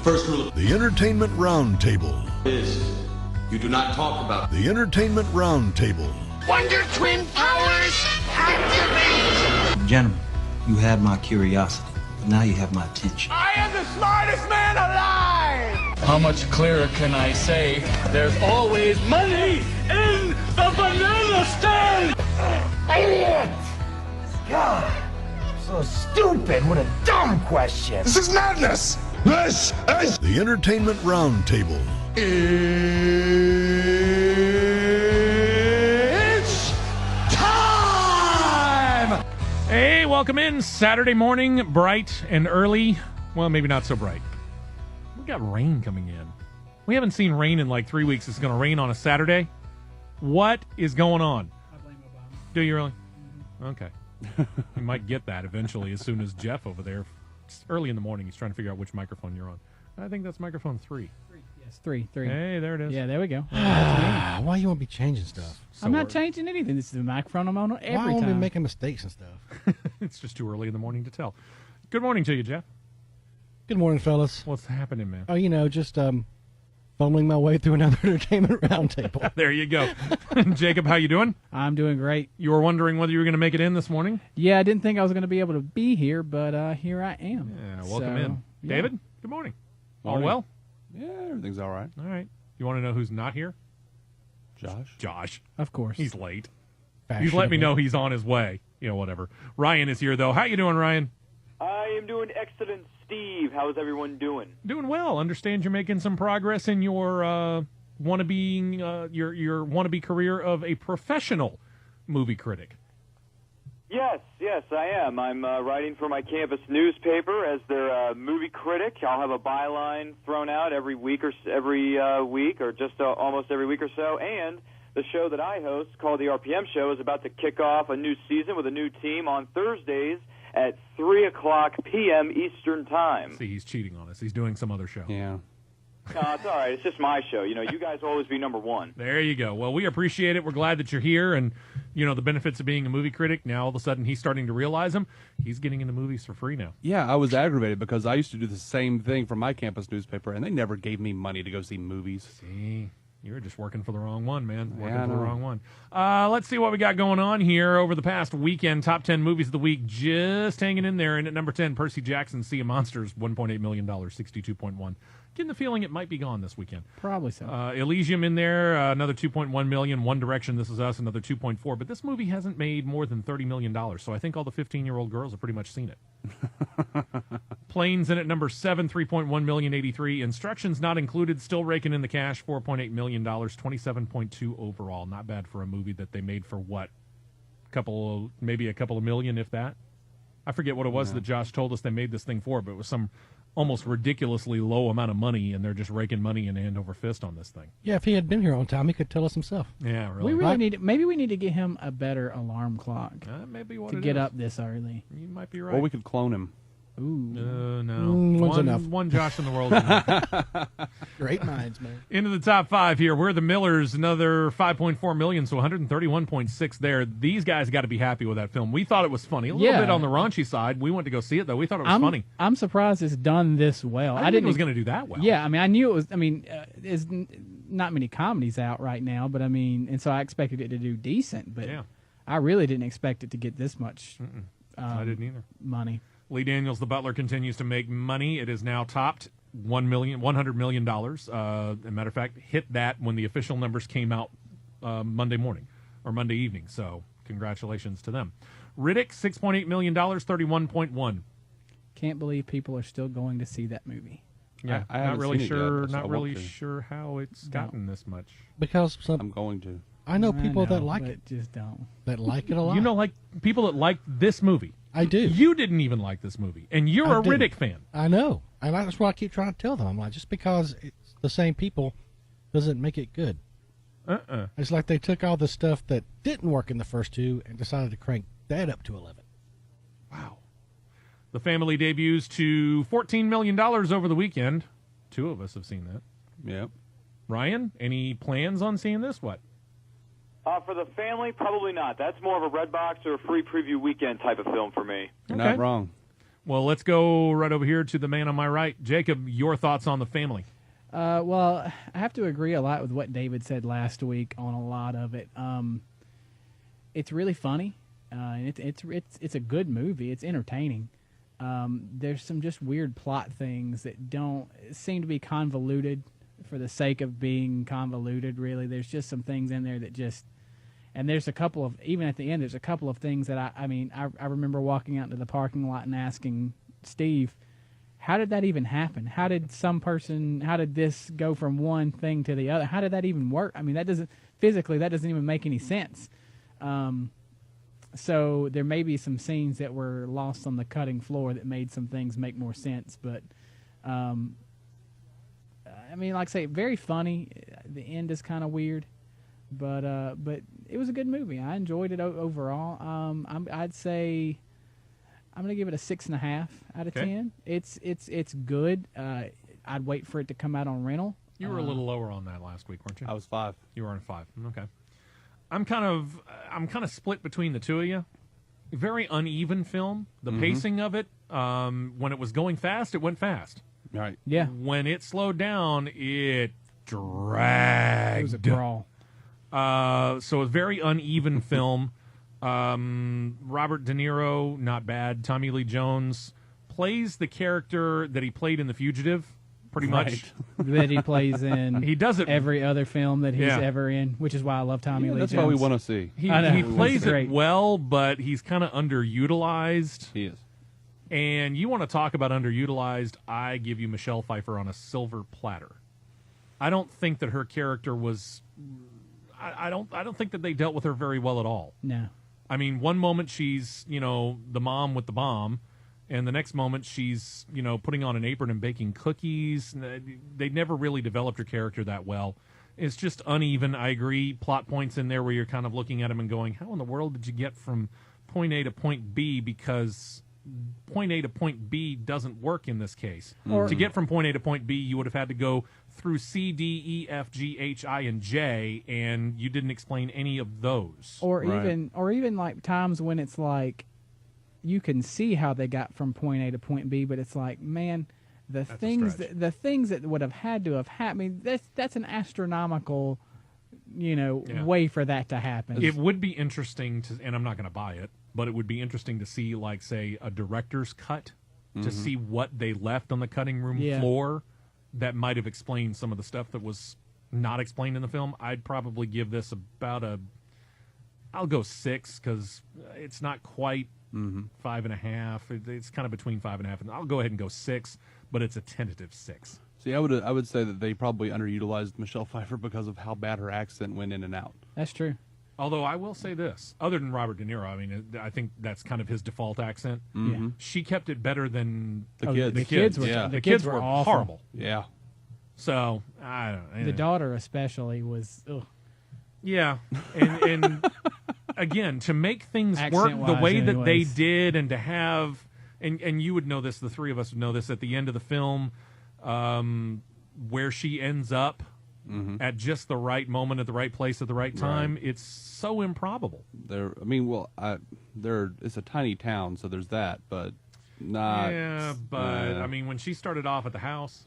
First rule The Entertainment Roundtable. is you do not talk about The Entertainment Roundtable. Wonder Twin powers activate! Gentlemen, you had my curiosity, but now you have my attention. I am the smartest man alive! How much clearer can I say? There's always money in the banana stand! Aliens! God, so stupid. What a dumb question. This is madness! This is The Entertainment Roundtable. It's time! Hey, welcome in. Saturday morning, bright and early. Well, maybe not so bright. We got rain coming in. We haven't seen rain in like 3 weeks. It's going to rain on a Saturday. What is going on? I blame Obama. Do you really? Okay. You might get that eventually as soon as Jeff over there, it's early in the morning, he's trying to figure out which microphone you're on. I think that's microphone 3. Yes, three. Hey, there it is. Yeah, there we go. Why you won't be changing stuff? I'm not changing anything. This is the microphone I'm on every Why won't time. be making mistakes and stuff? It's just too early in the morning to tell. Good morning to you, Jeff. Good morning, fellas. What's happening, man? Oh, you know, just fumbling my way through another Entertainment Roundtable. There you go. Jacob, how you doing? I'm doing great. You were wondering whether you were going to make it in this morning? Yeah, I didn't think I was going to be able to be here, but here I am. Yeah, welcome So, in. yeah. David, good morning. All Morning. well? Yeah, everything's all right. All right. You want to know who's not here? Josh. Of course. He's late. He's let me know he's on his way. You know, whatever. Ryan is here, though. How you doing, Ryan? I am doing excellent, Steve. How's everyone doing? Doing well. Understand you're making some progress in your your wannabe career of a professional movie critic. Yes, I am. I'm writing for my campus newspaper as their movie critic. I'll have a byline thrown out every week or just almost every week or so. And the show that I host, called the RPM Show, is about to kick off a new season with a new team on Thursdays at 3 o'clock p.m. Eastern Time. See, he's cheating on us. He's doing some other show. Yeah. No, it's all right. It's just my show. You know, you guys will always be number one. There you go. Well, we appreciate it. We're glad that you're here. And, you know, the benefits of being a movie critic, now all of a sudden he's starting to realize them. He's getting into movies for free now. Yeah, I was aggravated because I used to do the same thing for my campus newspaper, and they never gave me money to go see movies. See, you were just working for the wrong one, man. Yeah, Working I for the know. wrong one. Let's see what we got going on here over the past weekend. Top 10 movies of the week, just hanging in there. And at number 10, Percy Jackson's Sea of Monsters, $1.8 million, 62.1. Getting the feeling it might be gone this weekend. Probably so. Elysium in there, another 2.1 million. One Direction, This Is Us, another 2.4. But this movie hasn't made more than $30 million, so I think all the 15-year-old girls have pretty much seen it. Planes in at number 7, 3.1 million, 83. Instructions not included, still raking in the cash, $4.8 million, 27.2 overall. Not bad for a movie that they made for what? Maybe a couple of million, if that. I forget what it was that Josh told us they made this thing for, but it was some almost ridiculously low amount of money, and they're just raking money in hand over fist on this thing. Yeah, if he had been here on time, he could tell us himself. Yeah, really. We really maybe we need to get him a better alarm clock maybe what to it get is. up this early. You might be right. Or we could clone him. Ooh. No. One's enough. One Josh in the world. Is enough. Great minds, man. Into the top 5 here. We're the Millers, another 5.4 million, so 131.6 there. These guys got to be happy with that film. We thought it was funny. A little bit on the raunchy side. We went to go see it, though. We thought it was funny. I'm surprised it's done this well. I didn't think it was going to do that well. Yeah, I mean, I knew it was. I mean, there's not many comedies out right now, but I mean, and so I expected it to do decent, but I really didn't expect it to get this much I didn't either. money. Lee Daniels, The Butler, continues to make money. It is now topped $100 million. As a matter of fact, hit that when the official numbers came out Monday morning or Monday evening. So congratulations to them. Riddick, $6.8 million, 31.1. Can't believe people are still going to see that movie. Yeah, I not haven't really seen it sure. yet, so I Not want really to. sure how it's gotten this much. Because I'm going to. I know people that know, like but it. just don't. That like it a lot. You know, like people that like this movie. I do. You didn't even like this movie, and you're I a didn't. Riddick fan. I know. And that's what I keep trying to tell them. I'm like, just because it's the same people doesn't make it good. It's like they took all the stuff that didn't work in the first two and decided to crank that up to 11. Wow. The family debuts to $14 million over the weekend. 2 of us have seen that. Yep. Ryan, any plans on seeing this? What? For the family, probably not. That's more of a Redbox or a free preview weekend type of film for me. You're not wrong. Well, let's go right over here to the man on my right. Jacob, your thoughts on The Family? Well, I have to agree a lot with what David said last week on a lot of it. It's really funny. It's a good movie. It's entertaining. There's some just weird plot things that don't seem to be convoluted for the sake of being convoluted, really. There's just some things in there that just... And there's a couple of... Even at the end, there's a couple of things that I remember walking out into the parking lot and asking Steve, how did that even happen? How did this go from one thing to the other? How did that even work? I mean, that doesn't even make any sense. So there may be some scenes that were lost on the cutting floor that made some things make more sense. But, I mean, like I say, very funny. The end is kind of weird. But it was a good movie. I enjoyed it overall. I'd say I'm going to give it a 6.5 out of 10. It's good. I'd wait for it to come out on rental. You were a little lower on that last week, weren't you? I was 5. You were on 5. Okay. I'm kind of split between the two of you. Very uneven film. The pacing of it, when it was going fast, it went fast. Right. Yeah. When it slowed down, it dragged. It was a brawl. So a very uneven film. Robert De Niro, not bad. Tommy Lee Jones plays the character that he played in The Fugitive, pretty much. That he plays in he does it every other film that he's ever in, which is why I love Tommy Lee Jones. That's what we want to see. He plays it well, but he's kind of underutilized. He is. And you want to talk about underutilized, I give you Michelle Pfeiffer on a silver platter. I don't think that her character was... I don't think that they dealt with her very well at all. No. I mean, one moment she's, the mom with the bomb, and the next moment she's, putting on an apron and baking cookies. They never really developed her character that well. It's just uneven. I agree. Plot points in there where you're kind of looking at them and going, how in the world did you get from point A to point B? Because point A to point B doesn't work in this case. To get from point A to point B, you would have had to go through C, D, E, F, G, H, I, and J, and you didn't explain any of those. Or even like times when it's like you can see how they got from point A to point B, but it's like, man, the things that would have had to have happened. I mean, that's an astronomical, way for that to happen. It would be interesting to, and I'm not going to buy it, but it would be interesting to see, like, say, a director's cut to see what they left on the cutting room floor that might have explained some of the stuff that was not explained in the film. I'd probably give this about I'll go 6 because it's not quite 5.5. It's kind of between 5.5 and I'll go ahead and go 6, but it's a tentative 6. See, I would say that they probably underutilized Michelle Pfeiffer because of how bad her accent went in and out. That's true. Although I will say this, other than Robert De Niro, I mean, I think that's kind of his default accent. Yeah. She kept it better than the kids. The kids were awful. Horrible. Yeah. So I don't know. The daughter especially was. Ugh. Yeah, and again, to make things work the way that they did, and to have, and you would know this, the three of us would know this, at the end of the film, where she ends up. At just the right moment, at the right place, at the right time. Right. It's so improbable. It's a tiny town, so there's that, but not. Yeah, but I mean, when she started off at the house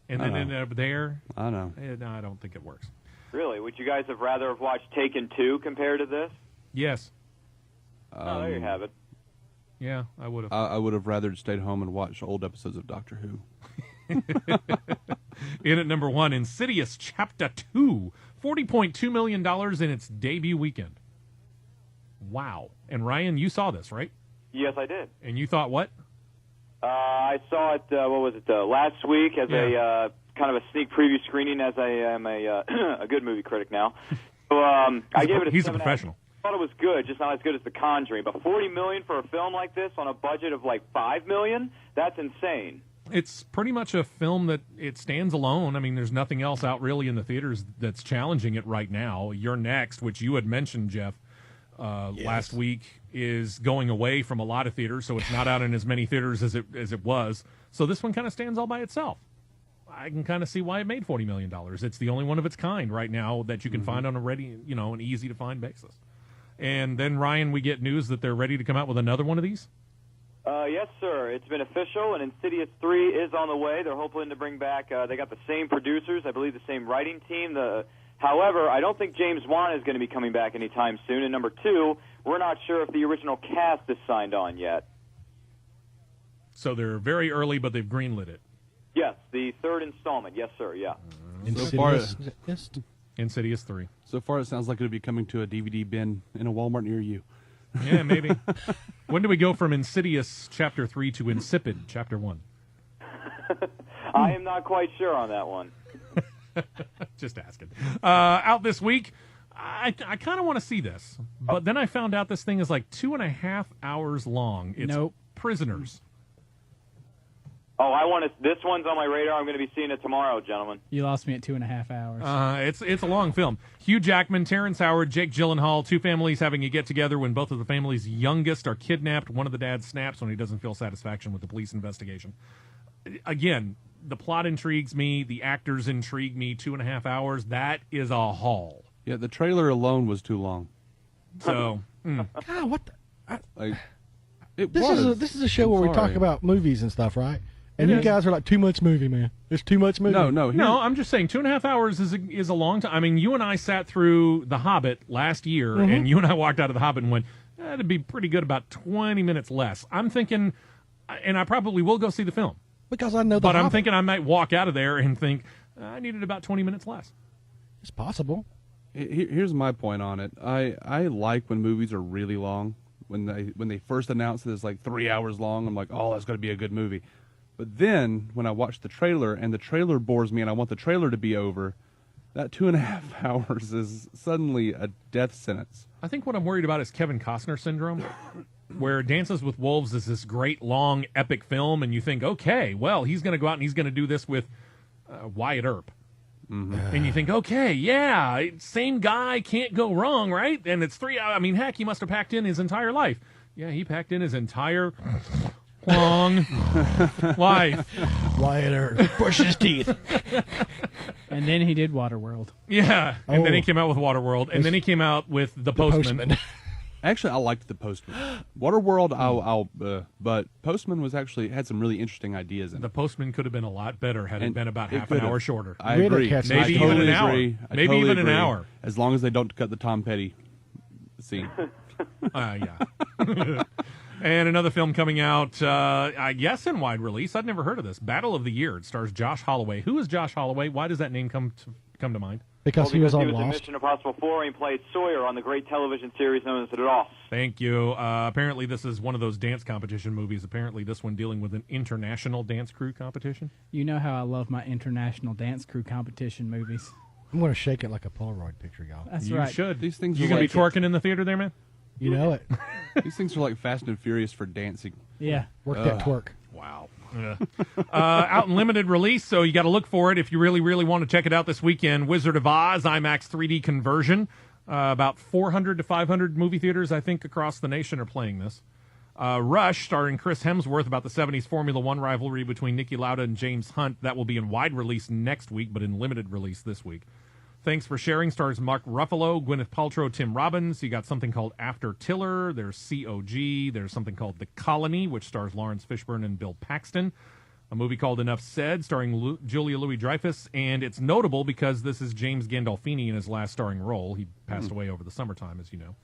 and then ended up there, I know. No, I don't think it works. Really? Would you guys have rather have watched Taken 2 compared to this? Yes. Oh, there you have it. Yeah, I would have. I would have rather stayed home and watched old episodes of Doctor Who. In at number 1, Insidious Chapter 2, $40.2 million in its debut weekend. Wow. And Ryan, you saw this, right? Yes, I did. And you thought what? I saw it, last week as a kind of a sneak preview screening, as I am a good movie critic now. So I gave it a 7. He's a professional. I thought it was good, just not as good as The Conjuring. But $40 million for a film like this on a budget of like $5 million, that's insane. It's pretty much a film that it stands alone. I mean, there's nothing else out really in the theaters that's challenging it right now. You're Next, which you had mentioned, Jeff, last week, is going away from a lot of theaters, so it's not out in as many theaters as it was. So this one kind of stands all by itself. I can kind of see why it made $40 million. It's the only one of its kind right now that you can find on an easy-to-find basis. And then, Ryan, we get news that they're ready to come out with another one of these? Yes, sir. It's been official, and Insidious 3 is on the way. They're hoping to bring back, they got the same producers, I believe the same writing team. However, I don't think James Wan is going to be coming back anytime soon. And number two, we're not sure if the original cast is signed on yet. So they're very early, but they've greenlit it. Yes, the third installment. Yes, sir, yeah. Insidious 3. So far, it sounds like it'll be coming to a DVD bin in a Walmart near you. Yeah, maybe. When do we go from Insidious Chapter 3 to Insipid Chapter 1? I am not quite sure on that one. Just asking. Out this week, I kind of want to see this, but then I found out this thing is like 2.5 hours long. It's Prisoners. Oh, this one's on my radar. I'm going to be seeing it tomorrow, gentlemen. You lost me at 2.5 hours. It's a long film. Hugh Jackman, Terrence Howard, Jake Gyllenhaal, two families having a get-together when both of the family's youngest are kidnapped. One of the dads snaps when he doesn't feel satisfaction with the police investigation. Again, the plot intrigues me. The actors intrigue me. 2.5 hours. That is a haul. Yeah, the trailer alone was too long. So, God, what the... This is a show where we talk about movies and stuff, right? And you guys are like, too much movie, man. It's too much movie. No, I'm just saying 2.5 hours is a long time. I mean, you and I sat through The Hobbit last year, and you and I walked out of The Hobbit and went, it'd be pretty good about 20 minutes less. I'm thinking, and I probably will go see the film. Because I know But I'm thinking I might walk out of there and think, I needed about 20 minutes less. It's possible. Here's my point on it. I like when movies are really long. When they first announced that it's like 3 hours long, I'm like, oh, that's going to be a good movie. But then when I watch the trailer and the trailer bores me and I want the trailer to be over, that 2.5 hours is suddenly a death sentence. I think what I'm worried about is Kevin Costner syndrome, where Dances with Wolves is this great, long, epic film, and you think, okay, well, he's going to go out and he's going to do this with Wyatt Earp. Mm-hmm. And you think, okay, yeah, same guy, can't go wrong, right? And it's 3 hours. I mean, heck, he must have packed in his entire life. Yeah, he packed in his entire long life. Wyatt Earp brush his teeth. And then he did Waterworld. Yeah, and then he came out with Waterworld, and then he came out with The Postman. Actually, I liked The Postman. Waterworld, but Postman was actually had some really interesting ideas in it. The Postman could have been a lot better had it been about half an hour shorter. I agree. Maybe even an hour. Maybe even an hour. As long as they don't cut the Tom Petty scene. Yeah. And another film coming out, I guess in wide release. I'd never heard of this. Battle of the Year. It stars Josh Holloway. Who is Josh Holloway? Why does that name come to mind? Because he was on Lost. in Mission Impossible 4 and he played Sawyer on the great television series known as Lost. Thank you. Apparently this is one of those dance competition movies. Apparently this one dealing with an international dance crew competition. You know how I love my international dance crew competition movies. I'm going to shake it like a Polaroid picture, y'all. That's you right. You should. These things you going to be twerking in the theater there, man? You know it. These things are like Fast and Furious for dancing. Yeah. Work that twerk. Wow. Out in limited release, so you got to look for it if you really, really want to check it out this weekend. Wizard of Oz IMAX 3D conversion. About 400 to 500 movie theaters, I think, across the nation are playing this. Rush, starring Chris Hemsworth, about the 70s Formula One rivalry between Niki Lauda and James Hunt. That will be in wide release next week, but in limited release this week. Thanks for Sharing stars Mark Ruffalo, Gwyneth Paltrow, Tim Robbins. You got something called After Tiller. There's COG. There's something called The Colony, which stars Lawrence Fishburne and Bill Paxton. A movie called Enough Said, starring Julia Louis-Dreyfus. And it's notable because this is James Gandolfini in his last starring role. He passed away over the summertime, as you know.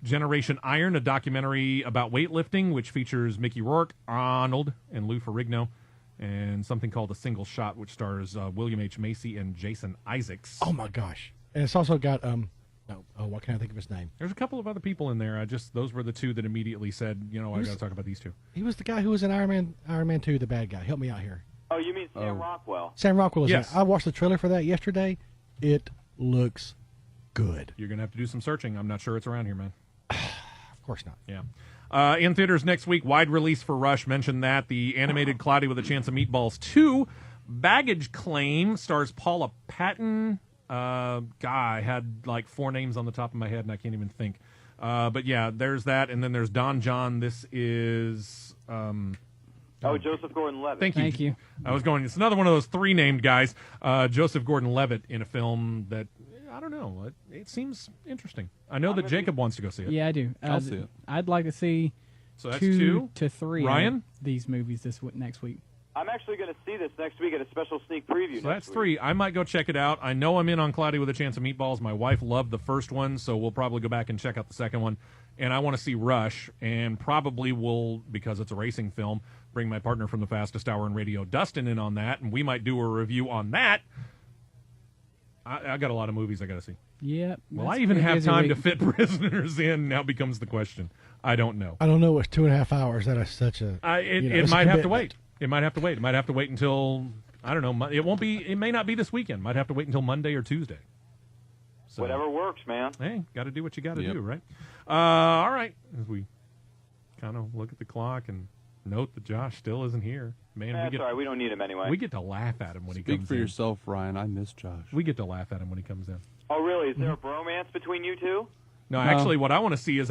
Generation Iron, a documentary about weightlifting, which features Mickey Rourke, Arnold, and Lou Ferrigno. And something called A Single Shot, which stars William H. Macy and Jason Isaacs. Oh, my gosh. And it's also got, what can I think of his name? There's a couple of other people in there. Those were the two that immediately said, I got to talk about these two. He was the guy who was in Iron Man 2, the bad guy. Help me out here. Oh, you mean Sam Rockwell? Sam Rockwell is yes. in it. I watched the trailer for that yesterday. It looks good. You're going to have to do some searching. I'm not sure it's around here, man. Of course not. Yeah. In theaters next week, wide release for Rush. Mentioned that. The animated Cloudy with a Chance of Meatballs 2. Baggage Claim stars Paula Patton. I had like 4 names on the top of my head, and I can't even think. But yeah, there's that. And then there's Don John. This is... Joseph Gordon-Levitt. Thank you. It's another one of those 3 named guys. Joseph Gordon-Levitt in a film that... I don't know. It seems interesting. I know that Jacob wants to go see it. Yeah, I do. I'll see it. I'd like to see So that's 2 to 3. Ryan? Of these movies next week. I'm actually going to see this next week at a special sneak preview. So that's 3. I might go check it out. I know I'm in on Cloudy with a Chance of Meatballs. My wife loved the first one, so we'll probably go back and check out the second one. And I want to see Rush, and probably will, because it's a racing film, bring my partner from the Fastest Hour in Radio, Dustin, in on that, and we might do a review on that. I got a lot of movies I got to see. Yep. Will I even have time to fit Prisoners in? Now becomes the question. I don't know. I don't know. It's 2.5 hours. That is such a. It might have to wait. It might have to wait. It might have to wait until, I don't know. It won't be. It may not be this weekend. Might have to wait until Monday or Tuesday. So, whatever works, man. Hey, got to do what you got to do, right? All right. As we kind of look at the clock and note that Josh still isn't here. Man, That's all right. We don't need him anyway. We get to laugh at him when he comes in. Speak for yourself, Ryan. I miss Josh. We get to laugh at him when he comes in. Oh, really? Is there a bromance between you two? No, actually, what I want to see is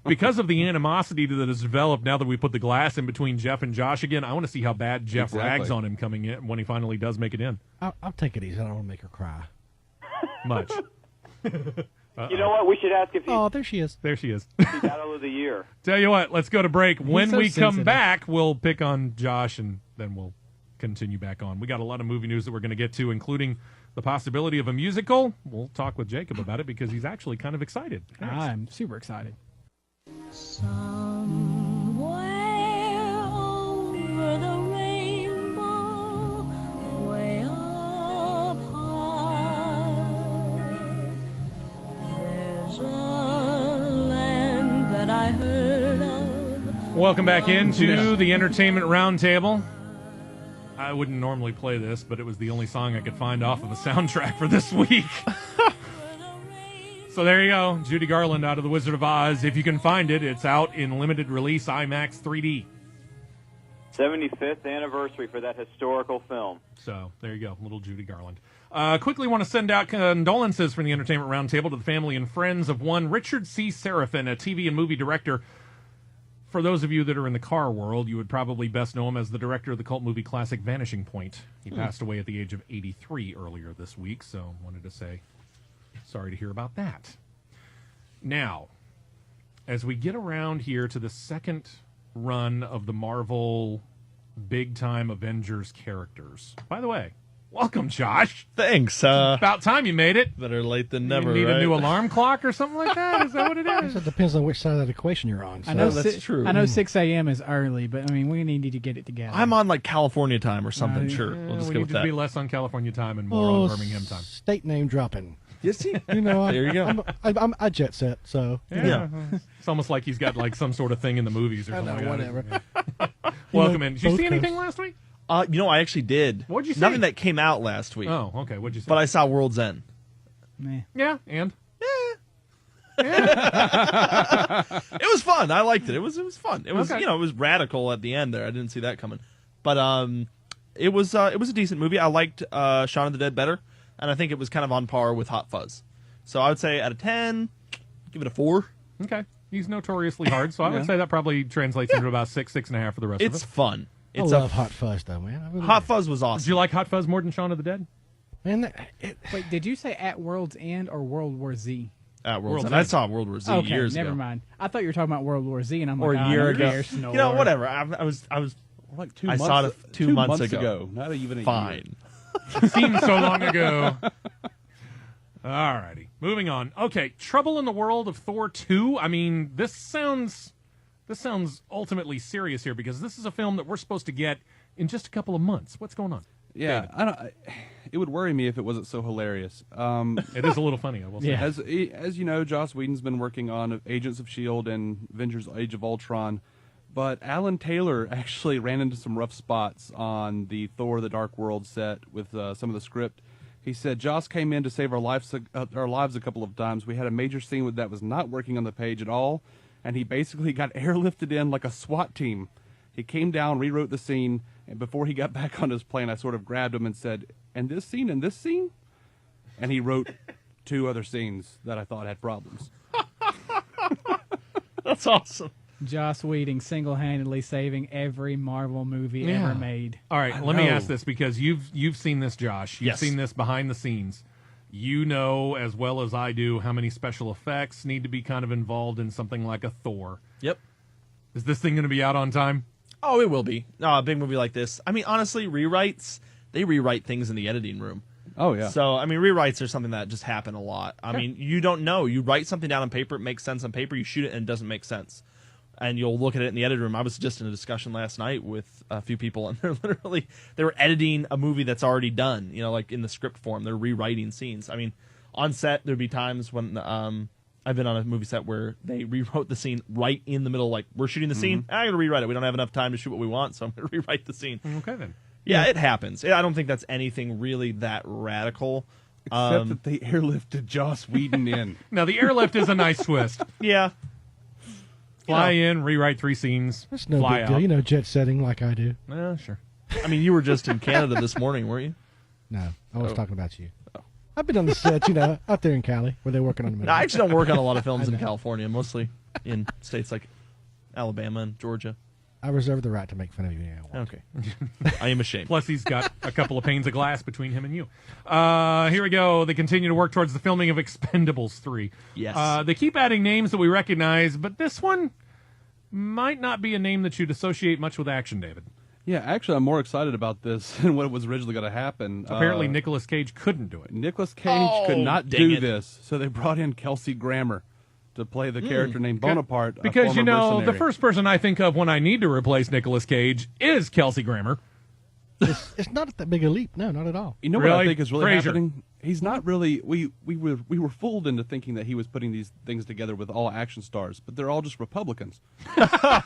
because of the animosity that has developed now that we put the glass in between Jeff and Josh again, I want to see how bad Jeff rags on him coming in when he finally does make it in. I'll take it easy. I don't want to make her cry. Much. You know what? We should ask if he's Oh, there she is. There she is. Battle of the Year. Tell you what, let's go to break. When so we come sensitive. back, we'll pick on Josh, and then we'll continue back on. We got a lot of movie news that we're going to get to, including the possibility of a musical. We'll talk with Jacob about it because he's actually kind of excited. I'm super excited. Somewhere over the rainbow, way up high, there's a land that I heard of. Welcome back into the Entertainment Roundtable. I wouldn't normally play this, but it was the only song I could find off of a soundtrack for this week. So there you go. Judy Garland out of The Wizard of Oz. If you can find it, it's out in limited release IMAX 3D. 75th anniversary for that historical film. So there you go, little Judy Garland. Quickly want to send out condolences from the Entertainment Roundtable to the family and friends of one Richard C. Seraphin, a TV and movie director. For those of you that are in the car world, you would probably best know him as the director of the cult movie classic Vanishing Point. He passed away at the age of 83 earlier this week, so wanted to say sorry to hear about that. Now, as we get around here to the second run of the Marvel big-time Avengers characters. By the way, welcome, Josh. Thanks. About time you made it. Better late than never, You need right? a new alarm clock or something like that? Is that what it is? It depends on which side of that equation you're on. So. I know that's true. I know 6 a.m. is early, but I mean we need to get it together. I'm on like California time or something. Sure, we'll just we go need with to that. be less on California time and more on Birmingham time. State name dropping. Yes, You know, there you go. I jet set, so Yeah. It's almost like he's got like some sort of thing in the movies or I something. know, like whatever. that. Welcome in. Did you both see anything coasts. last week? I actually did. What'd you see? Nothing that came out last week. Oh, okay. What'd you see? But I saw World's End. Meh. Yeah, and? It was fun. I liked it. It was fun. It was Okay. it was radical at the end there. I didn't see that coming. But it was a decent movie. I liked Shaun of the Dead better, and I think it was kind of on par with Hot Fuzz. So I would say out of 10, give it a 4. Okay. He's notoriously hard, so I would say that probably translates into about 6.5 for the rest of It's us. fun. I It's love Hot Fuzz though, man. I really Hot do. Fuzz was awesome. Did you like Hot Fuzz more than Shaun of the Dead? Man, Wait, did you say at World's End or World War Z? At World's World's End. End. I saw World War Z Okay, years never ago. mind. I thought you were talking about World War Z, and I'm Or like, a year who ago. cares? No, You know, Lord. whatever. I was Like 2 I months. saw it 2 months ago. Not even a year. fine. Seems so long ago. All righty. Moving on. Okay, Trouble in the World of Thor 2. I mean, this sounds ultimately serious here because this is a film that we're supposed to get in just a couple of months. What's going on? Yeah, it would worry me if it wasn't so hilarious. It is a little funny, I will say. Yeah. As you know, Joss Whedon's been working on Agents of S.H.I.E.L.D. and Avengers Age of Ultron, but Alan Taylor actually ran into some rough spots on the Thor the Dark World set with some of the script. He said, Joss came in to save our lives a couple of times. We had a major scene that was not working on the page at all, and he basically got airlifted in like a SWAT team. He came down, rewrote the scene, and before he got back on his plane, I sort of grabbed him and said, and this scene and this scene? And he wrote 2 other scenes that I thought had problems. That's awesome. Joss Whedon single-handedly saving every Marvel movie ever made. All right, let me ask this because you've seen this, Josh. You've Yes. seen this behind the scenes. You know as well as I do how many special effects need to be kind of involved in something like a Thor. Yep. Is this thing going to be out on time? Oh, it will be. No, a big movie like this. I mean, honestly, rewrites, they rewrite things in the editing room. Oh, yeah. So, I mean, rewrites are something that just happen a lot. I mean, you don't know. You write something down on paper, it makes sense on paper, you shoot it, and it doesn't make sense. And you'll look at it in the editing room. I was just in a discussion last night with a few people, and they were editing a movie that's already done, you know, like in the script form. They're rewriting scenes. I mean, on set, there'd be times when I've been on a movie set where they rewrote the scene right in the middle, like, we're shooting the scene, I gotta rewrite it. We don't have enough time to shoot what we want, so I'm gonna rewrite the scene. Okay, then. Yeah, it happens. I don't think that's anything really that radical. Except that they airlifted Joss Whedon in. Now, the airlift is a nice twist. Yeah. Fly in, rewrite 3 scenes, That's no fly big out. deal. You know, jet setting like I do. Sure. I mean, you were just in Canada this morning, weren't you? No, I was talking about you. I've been on the set, you know, out there in Cali where they're working on the movie. No, I actually don't work on a lot of films in California, mostly in states like Alabama and Georgia. I reserve the right to make fun of you. Okay. I am ashamed. Plus, he's got a couple of panes of glass between him and you. Here we go. They continue to work towards the filming of Expendables 3. Yes. They keep adding names that we recognize, but this one might not be a name that you'd associate much with action, David. Yeah, actually, I'm more excited about this than what was originally going to happen. Apparently, Nicolas Cage couldn't do it. Nicolas Cage could not do it. this, so they brought in Kelsey Grammer to play the character named Bonaparte. Because, you know, mercenary. the first person I think of when I need to replace Nicolas Cage is Kelsey Grammer. It's not that big a leap. No, not at all. You know what I Really? think is really Frasier. happening? He's not really. We were fooled into thinking that he was putting these things together with all action stars, but they're all just Republicans. Nice.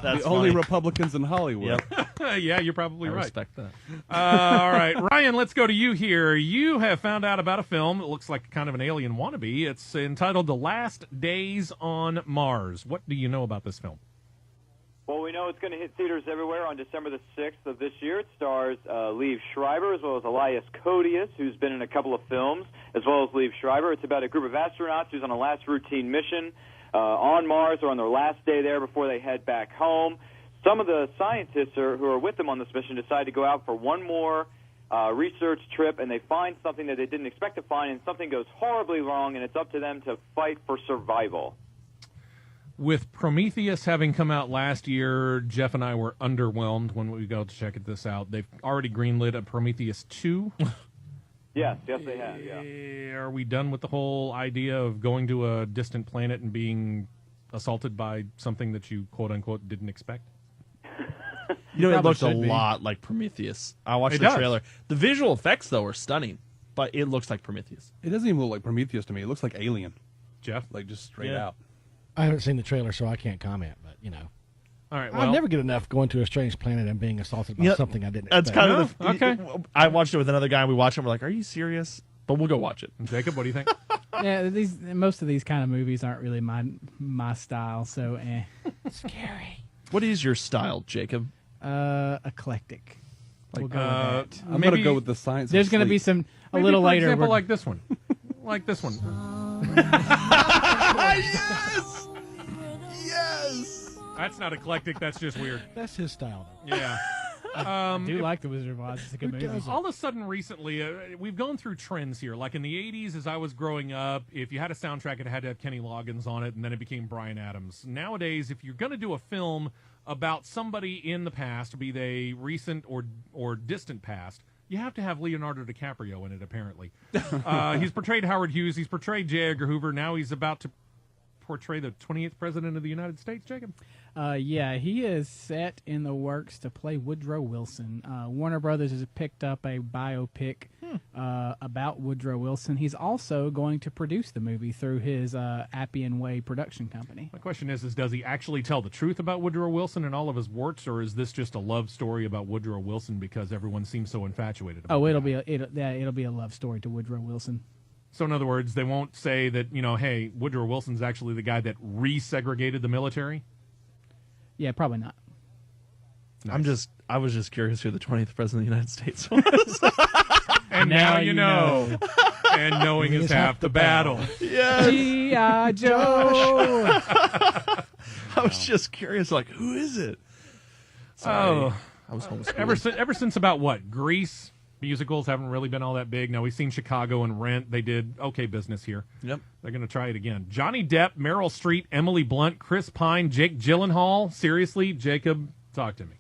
That's the only funny. Republicans in Hollywood. Yep. Yeah, you're probably I right. respect that. All right, Ryan, let's go to you here. You have found out about a film that looks like kind of an alien wannabe. It's entitled The Last Days on Mars. What do you know about this film? Well, we know it's going to hit theaters everywhere on December the 6th of this year. It stars Liev Schreiber as well as Elias Koteas, who's been in a couple of films, as well as Liev Schreiber. It's about a group of astronauts who's on a last routine mission on Mars or on their last day there before they head back home. Some of the scientists who are with them on this mission decide to go out for one more research trip, and they find something that they didn't expect to find, and something goes horribly wrong, and it's up to them to fight for survival. With Prometheus having come out last year, Jeff and I were underwhelmed when we go to check this out. They've already greenlit a Prometheus 2. Yes, they have, yeah. Are we done with the whole idea of going to a distant planet and being assaulted by something that you, quote-unquote, didn't expect? You know, it Probably looks a should be. lot like Prometheus. I watched It the does. trailer. The visual effects, though, are stunning, but it looks like Prometheus. It doesn't even look like Prometheus to me. It looks like Alien, Jeff? like just straight Yeah. out. I haven't seen the trailer, so I can't comment. But you know, All right, I well, never get enough going to a strange planet and being assaulted by Yeah, something I didn't That's expect. kind of the, okay. I watched it with another guy, and we watched it, and we're like, are you serious? But we'll go watch it. Jacob, what do you think? Yeah, most of these kind of movies aren't really my style. So, scary. What is your style, Jacob? Eclectic. We'll go with that. I'm Maybe going to go with the science. There's of going to be sleep. some a Maybe, little for later. example, we're- like this one. Like this one. Yes! Yes! That's not eclectic. That's just weird. That's his style. Though. Yeah. I do like The Wizard of Oz. It's a good movie. All of a sudden, recently, we've gone through trends here. Like in the 80s, as I was growing up, if you had a soundtrack, it had to have Kenny Loggins on it, and then it became Bryan Adams. Nowadays, if you're going to do a film about somebody in the past, be they recent or distant past, you have to have Leonardo DiCaprio in it, apparently. He's portrayed Howard Hughes. He's portrayed J. Edgar Hoover. Now he's about to portray the 28th president of the United States, Jacob. Yeah, he is set in the works to play Woodrow Wilson. Warner Brothers has picked up a biopic about Woodrow Wilson. He's also going to produce the movie through his Appian Way production company. My question is does he actually tell the truth about Woodrow Wilson and all of his warts, or is this just a love story about Woodrow Wilson because everyone seems so infatuated about Oh, it? it'll be a love story to Woodrow Wilson. So in other words, they won't say that, hey, Woodrow Wilson's actually the guy that resegregated the military? Yeah, probably not. Nice. I was just curious who the 20th president of the United States was. And now you know. And knowing is half the battle. Yes. G.I. Joe. I was just curious, like, who is it? Sorry. Oh. I was homeschooled. Ever since about what? Grease? Musicals haven't really been all that big. Now, we've seen Chicago and Rent. They did okay business here. Yep. They're going to try it again. Johnny Depp, Meryl Streep, Emily Blunt, Chris Pine, Jake Gyllenhaal. Seriously, Jacob, talk to me.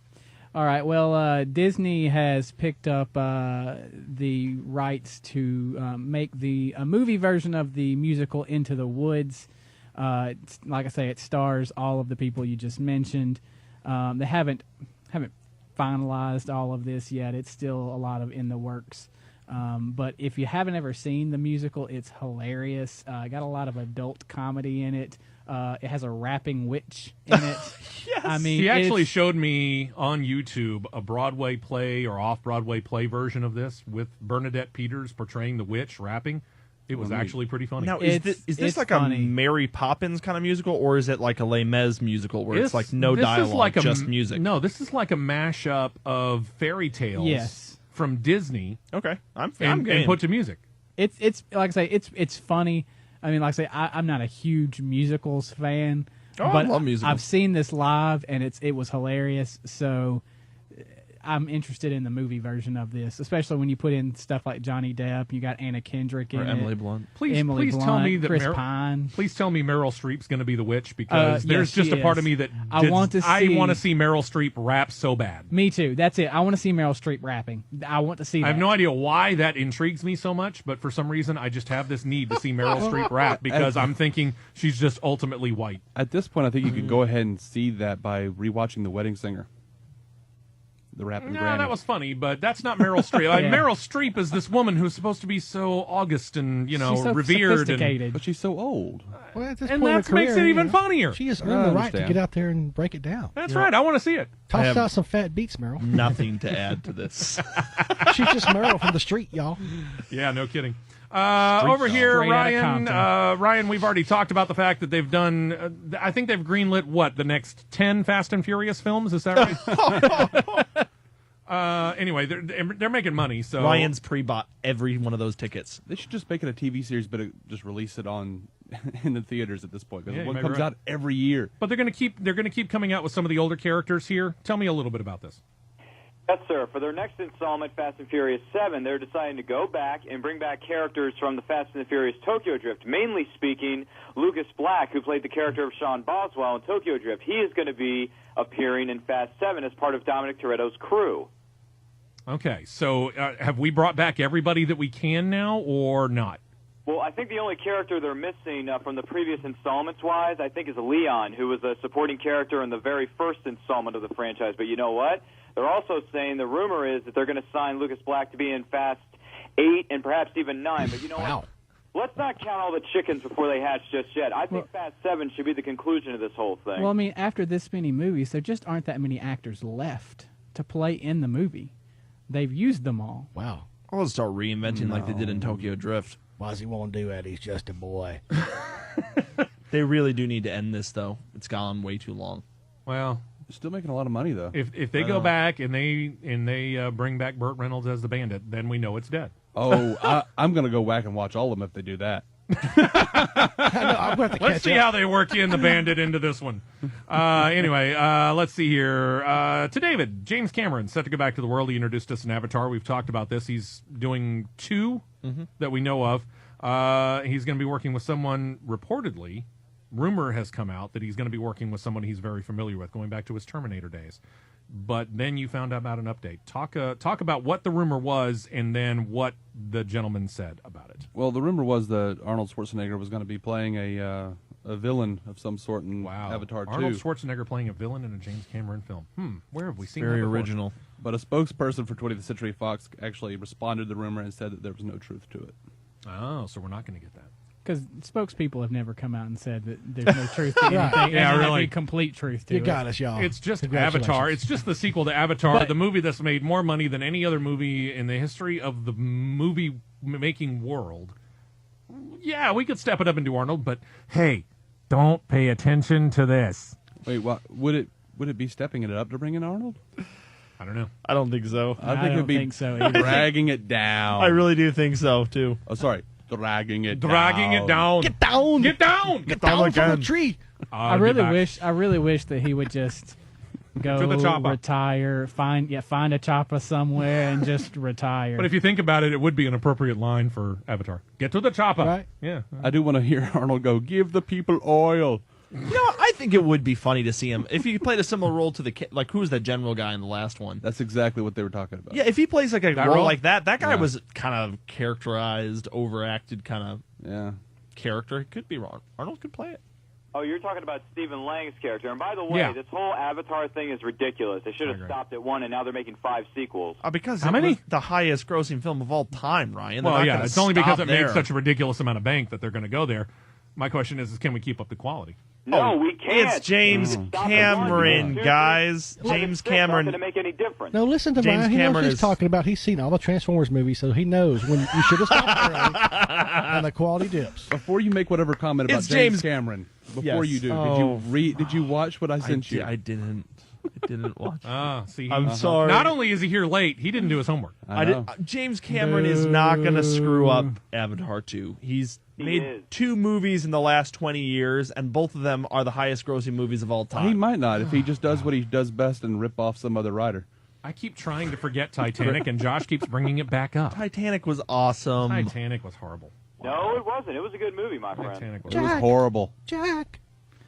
All right. Well, Disney has picked up the rights to make a movie version of the musical Into the Woods. Like I say, it stars all of the people you just mentioned. They haven't finalized all of this yet. It's still a lot of in the works. But if you haven't ever seen the musical, it's hilarious. Got a lot of adult comedy in it. It has a rapping witch in it. Yes. I mean, He actually showed me on YouTube a Broadway play or off-Broadway play version of this with Bernadette Peters portraying the witch rapping. It was actually pretty funny. Now, is this like funny. a Mary Poppins kind of musical, or is it like a Les Mis musical where it's like no dialogue, just music? No, this is like a mashup of fairy tales from Disney. Okay, I'm and put to music. It's like I say, it's funny. I mean, like I say, I'm not a huge musicals fan, but I love musicals. I've seen this live, and it was hilarious. So I'm interested in the movie version of this, especially when you put in stuff like Johnny Depp. You got Anna Kendrick in Emily it. Blunt. Please tell me that Chris Pine. Please tell me Meryl Streep's going to be the witch, because there's yes, just a part of me that I want to see Meryl Streep rap so bad. Me too. That's it. I want to see Meryl Streep rapping. I want to see that. I have no idea why that intrigues me so much, but for some reason I just have this need to see Meryl Streep rap, because I'm thinking she's just ultimately white. At this point, I think you could go ahead and see that by rewatching The Wedding Singer. The rapping granny. That was funny, but that's not Meryl Streep. Like, Meryl Streep is this woman who's supposed to be so august and she's so revered, but she's so old. Well, at this and point in that her makes career, it even funnier. She has earned the right to get out there and break it down. That's right. I want to see it. Toss out some fat beats, Meryl. Nothing to add to this. She's just Meryl from the street, y'all. Yeah, no kidding. Over here, Ryan, we've already talked about the fact that they've done, I think they've greenlit, the next 10 Fast and Furious films? Is that right? Anyway, they're making money. So Ryan's pre-bought every one of those tickets. They should just make it a TV series, but just release it on in the theaters at this point, because one comes out every year. But they're going to keep coming out with some of the older characters here. Tell me a little bit about this. Yes, sir. For their next installment, Fast and Furious 7, they're deciding to go back and bring back characters from the Fast and the Furious Tokyo Drift. Mainly speaking, Lucas Black, who played the character of Sean Boswell in Tokyo Drift, he is going to be appearing in Fast 7 as part of Dominic Toretto's crew. Okay, so have we brought back everybody that we can now, or not? Well, I think the only character they're missing from the previous installments-wise, I think, is Leon, who was a supporting character in the very first installment of the franchise. But you know what? They're also saying, the rumor is that they're going to sign Lucas Black to be in Fast 8 and perhaps even 9. But you know what? Let's not count all the chickens before they hatch just yet. I think Fast 7 should be the conclusion of this whole thing. Well, I mean, after this many movies, there just aren't that many actors left to play in the movie. They've used them all. Wow. I'll start reinventing like they did in Tokyo Drift. Why does he want to do that? He's just a boy. They really do need to end this, though. It's gone way too long. Well, they're still making a lot of money, though. If they go back and they bring back Burt Reynolds as the Bandit, then we know it's dead. Oh, I'm going to go back and watch all of them if they do that. Let's see how they work in the Bandit into this one. Anyway, let's see here. To David, James Cameron set to go back to the world. He introduced us in Avatar. We've talked about this. He's doing 2 that we know of. He's going to be working with someone, reportedly. Rumor has come out that he's going to be working with someone he's very familiar with, going back to his Terminator days. But then you found out about an update. Talk about what the rumor was, and then what the gentleman said about it. Well, the rumor was that Arnold Schwarzenegger was going to be playing a villain of some sort in Avatar 2. Arnold Schwarzenegger playing a villain in a James Cameron film. Where have we seen very that before? original. But a spokesperson for 20th Century Fox actually responded to the rumor and said that there was no truth to it. Oh, so we're not going to get that. Because spokespeople have never come out and said that there's no truth to anything. Yeah, and really. Complete truth to it. You got us, y'all. It's just Avatar. It's just the sequel to Avatar, the movie that's made more money than any other movie in the history of the movie-making world. Yeah, we could step it up and do Arnold, but hey, don't pay attention to this. Wait, what would it be stepping it up to bring in Arnold? I don't know. I don't think so. I think it'd be think so either. dragging it down. I really do think so, too. Oh, sorry. Dragging it down. Get down. Get down. Get down. Get down from the tree. I really wish that he would just Go To the chopper. retire, find a chopper somewhere and just retire. But if you think about it, it would be an appropriate line for Avatar. Get to the chopper. Right. Yeah. I do want to hear Arnold go, give the people oil. You know, I think it would be funny to see him if he played a similar role to like who was that general guy in the last one? That's exactly what they were talking about. Yeah, if he plays like a That role role? like that guy was kind of characterized, overacted kind Yeah. of character. It could be wrong. Arnold could play it. Oh, you're talking about Stephen Lang's character. And by the way, Yeah. this whole Avatar thing is ridiculous. They should have stopped at 1, and now they're making 5 sequels. Because How it many? was the highest grossing film of all time, Ryan. They're Well, not yeah, gonna it's only because stop it made there. such a ridiculous amount of bank that they're going to go there. My question is can we keep up the quality? No, we can't. It's James Stop at 1, Cameron, 2, 3, guys. 4, James 6, Cameron. Not going to make any difference. No, listen to James Ryan. He knows Cameron what he's is- talking about. He's seen all the Transformers movies, so he knows when you should have stopped early and the quality dips. Before you make whatever comment about It's James James- Cameron, before Yes. you do, Oh. did you watch what I sent you? I didn't watch. See, I'm sorry. Not only is he here late, he didn't do his homework. I know. James Cameron is not going to screw up Avatar 2. He's made is. 2 movies in the last 20 years, and both of them are the highest grossing movies of all time. He might not if he just does what he does best and rip off some other writer. I keep trying to forget Titanic, and Josh keeps bringing it back up. Titanic was awesome. Titanic was horrible. No, it wasn't. It was a good movie, my friend. Titanic was It was horrible. Jack.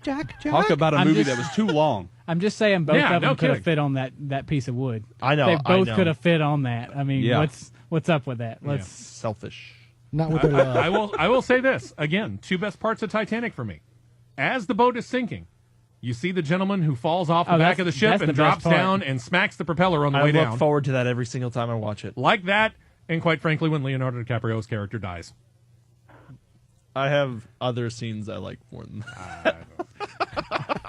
Talk about a I'm movie just- that was too long. I'm just saying both Yeah, of them no could have kidding. fit on that piece of wood. I know. They I both know. could have fit on that. I mean, Yeah. what's up with that? Let's. Selfish. Not with their love. I will say this again. 2 best parts of Titanic for me. As the boat is sinking, you see the gentleman who falls off the back that's- of the ship that's and the drops best part. down and smacks the propeller on the I way look down. forward to that every single time I watch it. Like that, and quite frankly, when Leonardo DiCaprio's character dies. I have other scenes I like more than that.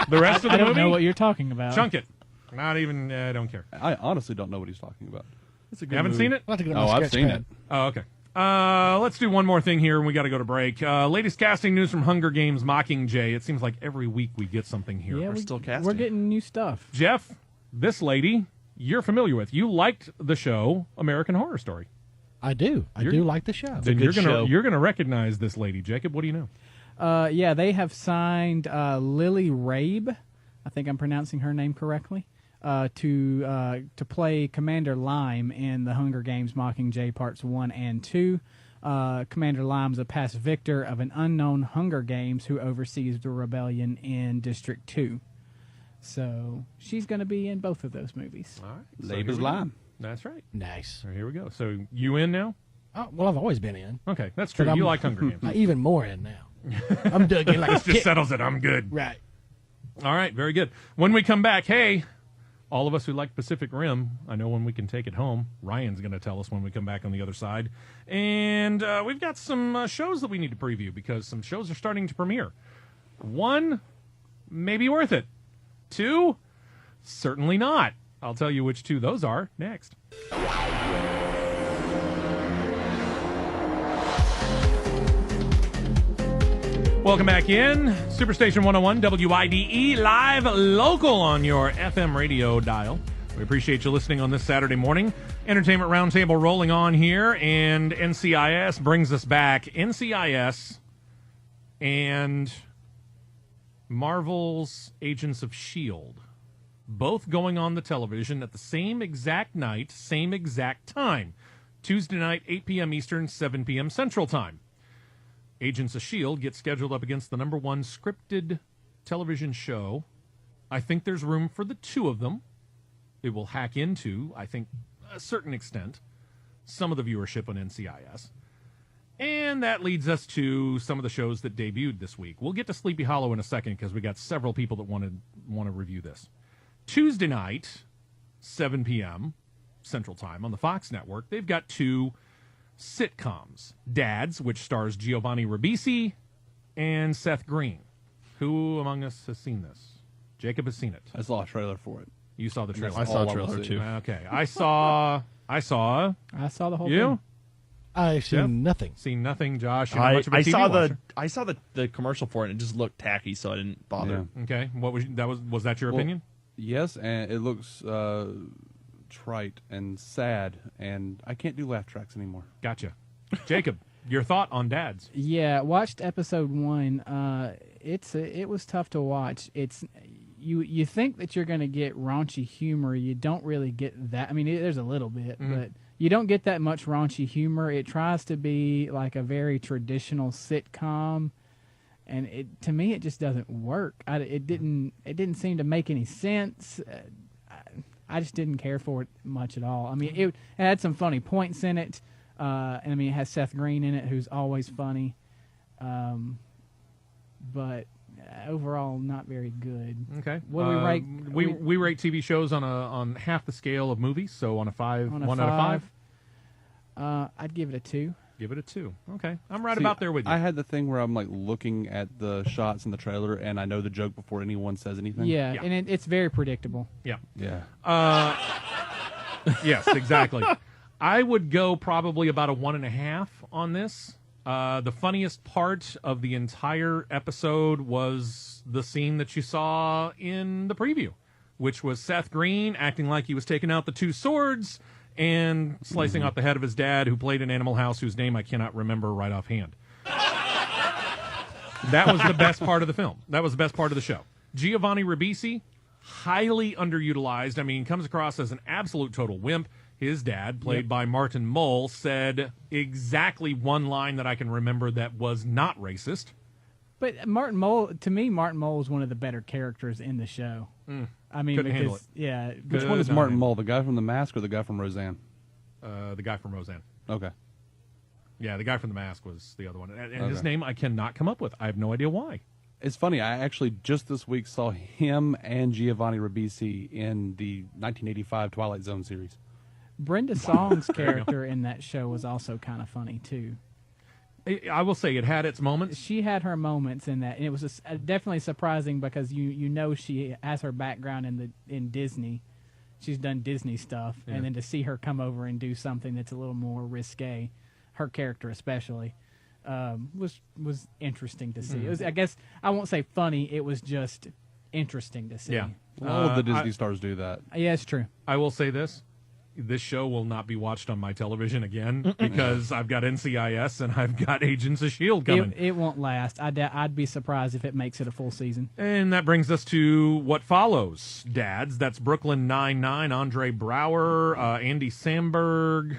The rest of the I don't movie, know what you're talking about. chunk it. Not even. I don't care. I honestly don't know what he's talking about. It's a You haven't seen it? I'll have to get on Oh, my I've sketch seen pad. it. Oh, okay. Let's do one more thing here, and we got to go to break. Latest casting news from Hunger Games: Mockingjay. It seems like every week we get something here. Yeah, We're still casting. We're getting new stuff. Jeff, this lady you're familiar with. You liked the show American Horror Story. I do. I do like the show. Then good show. you're gonna recognize this lady, Jacob. What do you know? Yeah, they have signed Lily Rabe. I think I'm pronouncing her name correctly. To play Commander Lime in the Hunger Games Mockingjay Parts 1 and 2. Commander Lime's a past victor of an unknown Hunger Games who oversees the rebellion in District 2. So she's going to be in both of those movies. All right. Labor's Lime. That's right. Nice. So here we go. So you in now? Oh, well, I've always been in. Okay, that's true. But You I'm- like Hunger Games. I'm even more in now. I'm dug in like a This just kid. settles it. I'm good. Right. All right, very good. When we come back, hey, all of us who like Pacific Rim, I know when we can take it home. Ryan's going to tell us when we come back on the other side. And we've got some shows that we need to preview because some shows are starting to premiere. 1, maybe worth it. 2, certainly not. I'll tell you which 2 those are next. Welcome back in. Superstation 101, WIDE, live local on your FM radio dial. We appreciate you listening on this Saturday morning. Entertainment Roundtable rolling on here, and NCIS brings us back. NCIS and Marvel's Agents of S.H.I.E.L.D. both going on the television at the same exact night, same exact time. Tuesday night, 8 p.m. Eastern, 7 p.m. Central Time. Agents of S.H.I.E.L.D. gets scheduled up against the #1 scripted television show. I think there's room for the 2 of them. It will hack into, I think, a certain extent, some of the viewership on NCIS. And that leads us to some of the shows that debuted this week. We'll get to Sleepy Hollow in a second because we got several people that want to review this. Tuesday night, 7 p.m. Central Time on the Fox Network, they've got 2 sitcoms. Dads, which stars Giovanni Ribisi and Seth Green. Who among us has seen this? Jacob has seen it. I saw a trailer for it. You saw the trailer. I saw a trailer too. Okay. I saw I saw the whole you? thing. I've seen Jeff? nothing. Seen nothing, Josh. You're not much of a I TV saw watcher. I saw the commercial for it and it just looked tacky, so I didn't bother. Yeah. Okay. What was that your opinion? Yes, and it looks trite and sad, and I can't do laugh tracks anymore. Gotcha. Jacob, your thought on Dads? Yeah, watched episode 1. It was tough to watch. you think that you're going to get raunchy humor. You don't really get that. I mean, there's a little bit, but you don't get that much raunchy humor. It tries to be like a very traditional sitcom, and to me, it just doesn't work. It didn't seem to make any sense. I just didn't care for it much at all. I mean, it had some funny points in it, and I mean, it has Seth Green in it, who's always funny, but overall not very good. Okay. What do we rate? We rate TV shows on half the scale of movies, so on a 5, On a 1 out of 5. I'd give it a 2. Give it a 2. Okay, I'm right about there with you. I had the thing where I'm like looking at the shots in the trailer, and I know the joke before anyone says anything. Yeah. And it's very predictable. Yeah. Yeah. Yes, exactly. I would go probably about a 1.5 on this. The funniest part of the entire episode was the scene that you saw in the preview, which was Seth Green acting like he was taking out the 2 swords and slicing off the head of his dad, who played in Animal House, whose name I cannot remember right offhand. That was the best part of the film. That was the best part of the show. Giovanni Ribisi, highly underutilized. I mean, comes across as an absolute total wimp. His dad, played by Martin Mull, said exactly one line that I can remember that was not racist. But Martin Mull, to me, Martin Mull is one of the better characters in the show. I mean, Couldn't handle it. yeah. Which one is Martin Mull? The guy from The Mask or the guy from Roseanne? The guy from Roseanne. Okay. Yeah, the guy from The Mask was the other one. And Okay. his name I cannot come up with. I have no idea why. It's funny. I actually just this week saw him and Giovanni Ribisi in the 1985 Twilight Zone series. Brenda Song's character in that show was also kind of funny, too. I will say it had its moments. She had her moments in that, and it was definitely surprising because you know she has her background in Disney. She's done Disney stuff, and then to see her come over and do something that's a little more risque, her character especially, was interesting to see. It was, I guess I won't say funny. It was just interesting to see. Yeah. All of the Disney stars do that. Yeah, it's true. I will say this. This show will not be watched on my television again because I've got NCIS and I've got Agents of S.H.I.E.L.D. coming. It won't last. I'd be surprised if it makes it a full season. And that brings us to what follows, Dads. That's Brooklyn Nine-Nine, Andre Braugher, Andy Samberg.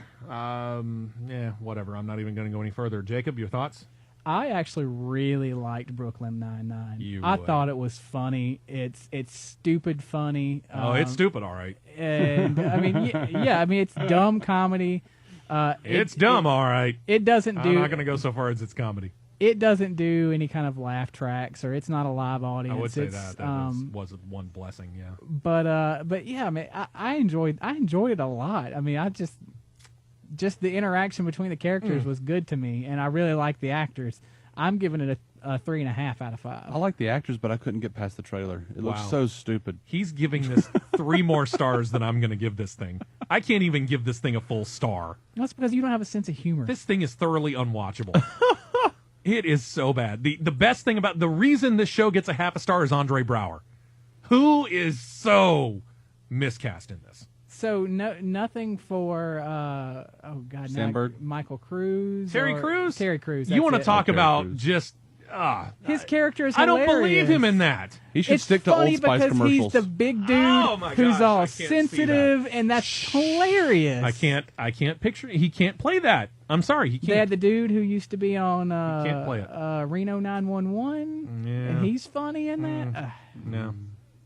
Whatever. I'm not even going to go any further. Jacob, your thoughts? I actually really liked Brooklyn Nine-Nine. I would. thought it was funny. It's stupid funny. It's stupid, all right. And I mean, yeah, I mean it's dumb comedy. It's dumb, all right. It doesn't do. I'm not going to go so far as it's comedy. It doesn't do any kind of laugh tracks, or it's not a live audience. I would say it's, that was one blessing, yeah. But yeah, I mean, I enjoyed it a lot. I mean, just the interaction between the characters was good to me, and I really like the actors. I'm giving it a 3.5 out of 5. I like the actors, but I couldn't get past the trailer. It looks so stupid. He's giving this 3 more stars than I'm going to give this thing. I can't even give this thing a full star. That's because you don't have a sense of humor. This thing is thoroughly unwatchable. It is so bad. The best thing about the reason this show gets a half a star is Andre Braugher, who is so miscast in this. So nothing for Sandberg? Michael Crews, Terry Crews. Terry Crews. You want to that's it. talk Terry about Crews. just His character is I hilarious. don't believe him in that. He should It's stick to funny Old Spice because commercials. he's the big dude Oh my who's gosh, all I can't see sensitive, and that's hilarious. I can't picture. He can't play that. I'm sorry, he They can't. had the dude who used to be on can't play it. Reno 911, Yeah. and he's funny in that.